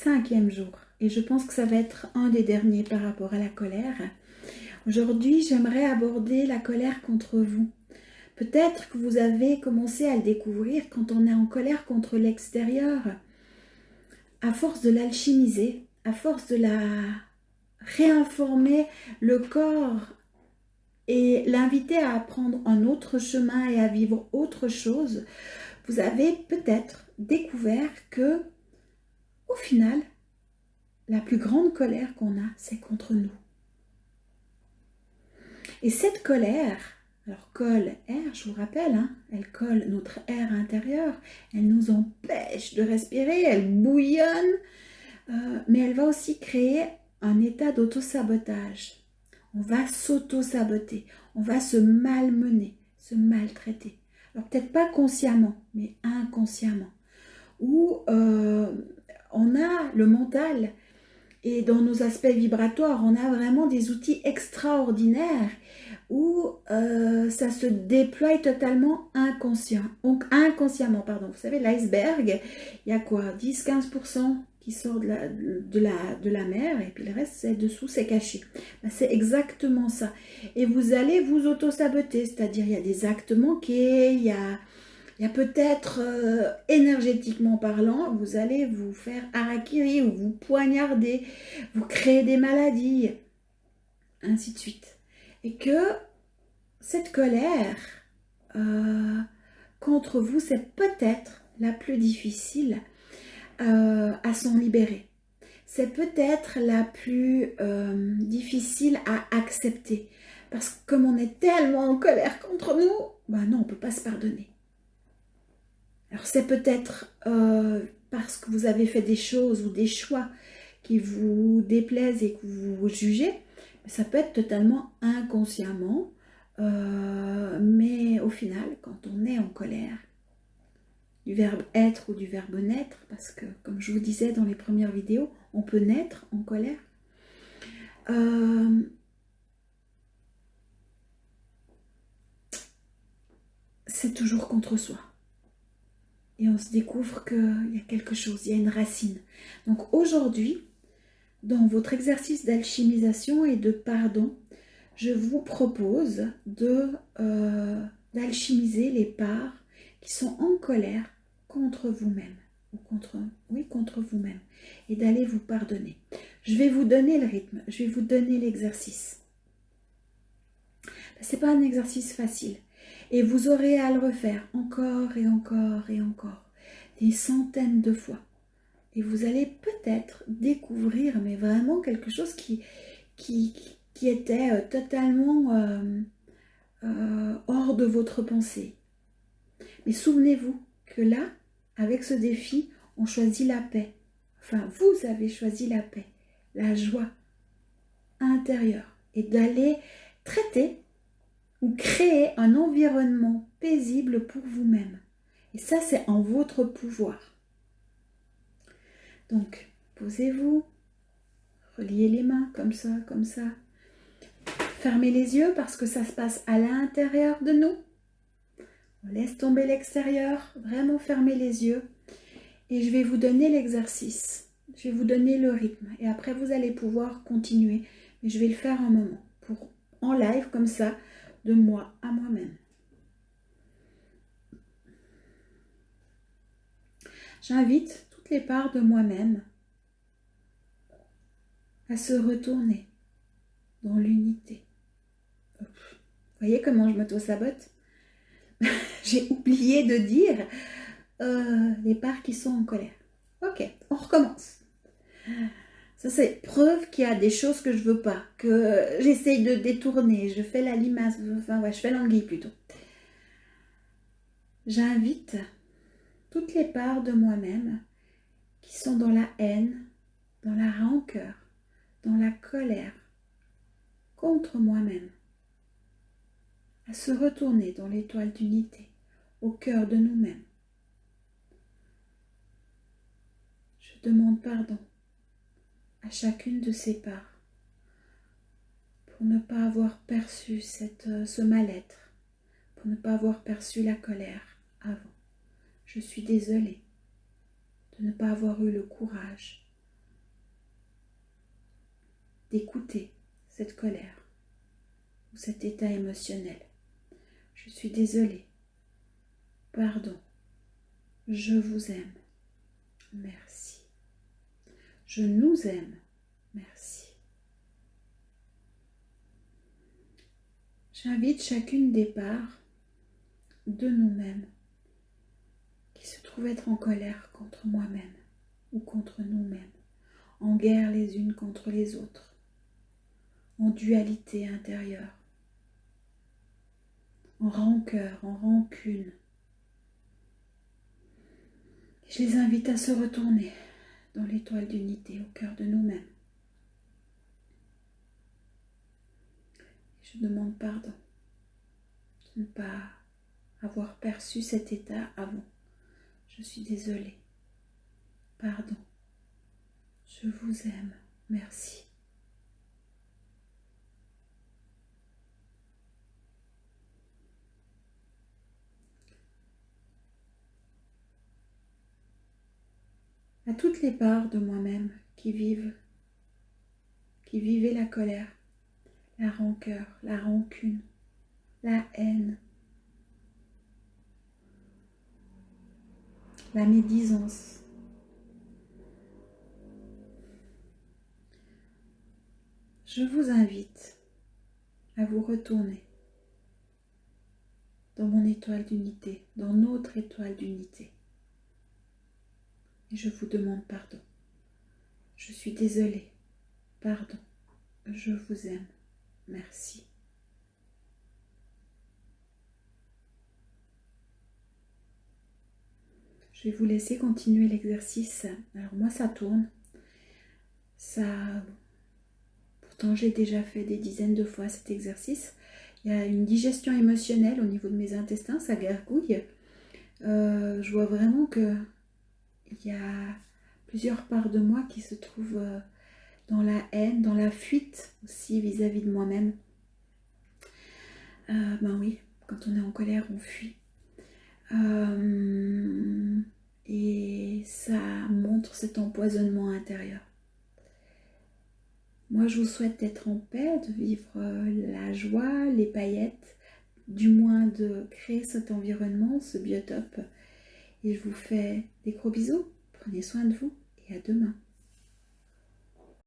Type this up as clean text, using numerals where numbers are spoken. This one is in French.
5e jour. Et je pense que ça va être un des derniers par rapport à la colère. Aujourd'hui, j'aimerais aborder la colère contre vous. Peut-être que vous avez commencé à le découvrir quand on est en colère contre l'extérieur. À force de l'alchimiser, à force de la réinformer le corps et l'inviter à prendre un autre chemin et à vivre autre chose, vous avez peut-être découvert que, au final, la plus grande colère qu'on a, c'est contre nous. Et cette colère, alors colle air, je vous rappelle, hein, elle colle notre air intérieur, elle nous empêche de respirer, elle bouillonne, mais elle va aussi créer un état d'auto-sabotage. On va s'auto-saboter, on va se malmener, se maltraiter. Alors peut-être pas consciemment, mais inconsciemment. Où on a le mental et dans nos aspects vibratoires, on a vraiment des outils extraordinaires où ça se déploie totalement inconsciemment. Pardon. Vous savez, l'iceberg, il y a quoi, 10-15% qui sort de la mer et puis le reste, c'est dessous, c'est caché. Ben, c'est exactement ça. Et vous allez vous auto-saboter, c'est-à-dire il y a des actes manqués, il y a peut-être, énergétiquement parlant, vous allez vous faire harakiri ou vous poignarder, vous créer des maladies, ainsi de suite. Et que cette colère contre vous, c'est peut-être la plus difficile à s'en libérer. C'est peut-être la plus difficile à accepter. Parce que comme on est tellement en colère contre nous, ben non, on ne peut pas se pardonner. Alors c'est peut-être parce que vous avez fait des choses ou des choix qui vous déplaisent et que vous vous jugez, mais ça peut être totalement inconsciemment, mais au final, quand on est en colère, du verbe être ou du verbe naître, parce que comme je vous disais dans les premières vidéos, on peut naître en colère, c'est toujours contre soi. Et on se découvre qu'il y a quelque chose, il y a une racine. Donc aujourd'hui, dans votre exercice d'alchimisation et de pardon, je vous propose d'alchimiser les parts qui sont en colère contre vous-même, ou contre vous-même, et d'aller vous pardonner. Je vais vous donner le rythme, je vais vous donner l'exercice. Ce n'est pas un exercice facile, et vous aurez à le refaire encore et encore et encore, des centaines de fois. Et vous allez peut-être découvrir, mais vraiment quelque chose qui était totalement hors de votre pensée. Mais souvenez-vous que là, avec ce défi, on choisit la paix. Enfin, vous avez choisi la paix, la joie intérieure. Et d'aller traiter ou créer un environnement paisible pour vous-même. Et ça, c'est en votre pouvoir. Donc, posez-vous, reliez les mains comme ça, comme ça. Fermez les yeux parce que ça se passe à l'intérieur de nous. On laisse tomber l'extérieur, vraiment fermez les yeux. Et je vais vous donner l'exercice. Je vais vous donner le rythme. Et après, vous allez pouvoir continuer. Mais je vais le faire un moment, en live comme ça, de moi à moi-même. J'invite toutes les parts de moi-même à se retourner dans l'unité. Vous voyez comment je m'auto-sabote? J'ai oublié de dire les parts qui sont en colère. Ok, on recommence. Ça, c'est preuve qu'il y a des choses que je veux pas, que j'essaye de détourner, je fais la limace, enfin ouais, je fais l'anguille plutôt. J'invite toutes les parts de moi-même qui sont dans la haine, dans la rancœur, dans la colère, contre moi-même, à se retourner dans l'étoile d'unité, au cœur de nous-mêmes. Je demande pardon à chacune de ces parts pour ne pas avoir perçu ce mal-être, pour ne pas avoir perçu la colère avant. Je suis désolée de ne pas avoir eu le courage d'écouter cette colère ou cet état émotionnel. Je suis désolée. Pardon. Je vous aime. Merci. Je nous aime. Merci. J'invite chacune des parts de nous-mêmes qui se trouvent être en colère contre moi-même ou contre nous-mêmes, en guerre les unes contre les autres, en dualité intérieure, en rancœur, en rancune. Je les invite à se retourner dans l'étoile d'unité au cœur de nous-mêmes. Je demande pardon de ne pas avoir perçu cet état avant. Je suis désolée. Pardon. Je vous aime. Merci. À toutes les parts de moi-même qui vivaient la colère, la rancœur, la rancune, la haine, la médisance. Je vous invite à vous retourner dans mon étoile d'unité, dans notre étoile d'unité. Et je vous demande pardon. Je suis désolée. Pardon. Je vous aime. Merci. Je vais vous laisser continuer l'exercice. Alors moi ça tourne. Pourtant j'ai déjà fait des dizaines de fois cet exercice. Il y a une digestion émotionnelle au niveau de mes intestins, ça gargouille. Je vois vraiment que il y a plusieurs parts de moi qui se trouvent dans la haine, dans la fuite aussi vis-à-vis de moi-même. Ben oui, quand on est en colère, on fuit. Et ça montre cet empoisonnement intérieur. Moi, je vous souhaite d'être en paix, de vivre la joie, les paillettes, du moins de créer cet environnement, ce biotope. Et je vous fais des gros bisous. Prenez soin de vous et à demain.